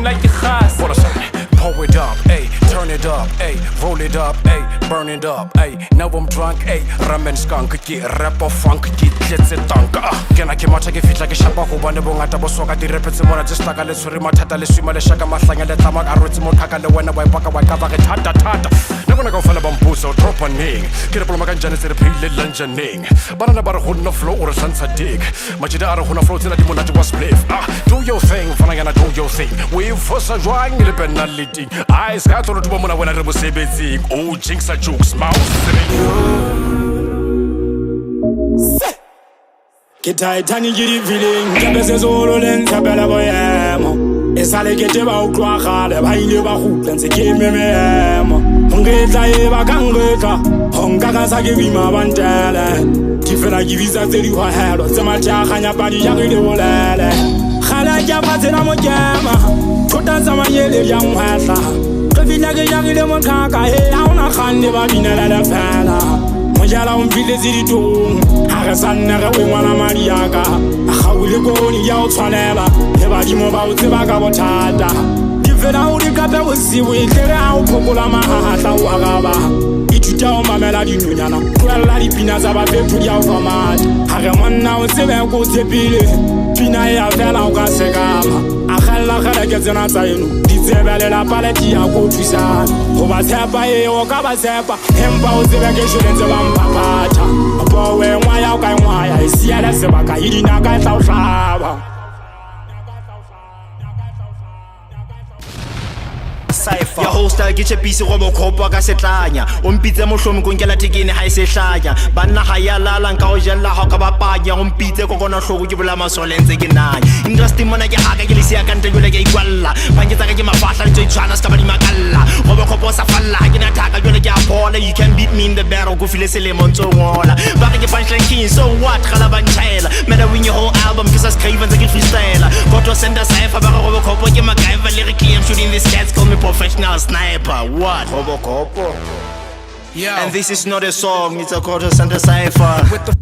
skin like the khas. Pour it up, ayy, turn it up, ayy, roll it up, ayy, burn it up, ayy. Now I'm drunk, ayy, rum and skunk, ke rapper funk, ke tletse tank. Ke na ke matha ke fitla ke shapa go bane bongata bo soka di repetse mona tse staka le tshwere mathata le swima le shaka mahlanya le tlama ka rotse mo thaka le wena wa ipaka wa kaba ke thata thata. Ne bona ka fela ba mpuso drop on ning. Ke re poloma ka njane se re phile lunchening. Bana ba re go nna flow o re santsa dig. Machida a re go na flow tsena di monate wa spliff. Do your thing, fana yana do your thing. We fosa jwang le penalty. I got to do mona when I was Sebentin. Oh, jinx a jokes, mouse. Get tight and you get it feeling. Cabezas all in Tabella Boyamo. It's all I get about Quahale, I never hoop and say, give me Hungeta Eva Gangota, Hongagas, give me my one talent. Different I give you that you had, or some Chahanya Badi Yagri. Khala jafatela mo jama Tota sama yele yang hata Kafina ke yagi le mo kaka he auna khande ba binela la fela Mo jala o mpile ziditong ha Sannere we ngwana mariaka a khawile ko ni ya o tshwanela he ba di mo ba o tseba ka bothata ke fela o di kape go siwe tlere a o phokola mahatla o agaba ithuta o mamela dinyonyana tloela dipina tsa ba fethu di a o famata ha re monna o sebe go tshepile Pina ya vela o ka sekama a khalla khalla ke tsena tsa eno di tsebelela paleti ya go thusa go ba tshepa e o ka ba tshepa empa o tsebe ke shweletse ba mpapatha bo we nwa ya o ka nwa ya isiela sebaka idina ka tla o hlaba Cypher. Ya hostile ke chepisi go mokhopa ka setlanya o mpitse mohlomi ko nkela tikene ha ise hlanya banna ga ya lala nka o jella ha ka bapanya go mpitse ko kona hlogo ke bola masolenze ke nanya industry mona ke haka ke lisia ka ntelo ke ikwalla bangitsa ka ke mafahla le tshwana ska ba di makalla go mokhopa sa falla ha ke na thaka jole ke aphola you can beat me in the battle go file selemo ntso ngola ba ke punchline king so what khala bantshela mena win your whole album ke sa scriven ke freestyle got to send a Cypher ba go mokhopa ke MacGyver lyrically I'm shooting these cats call me professional sniper, what? Yeah. And this is not a song, it's a quarter center Cypher.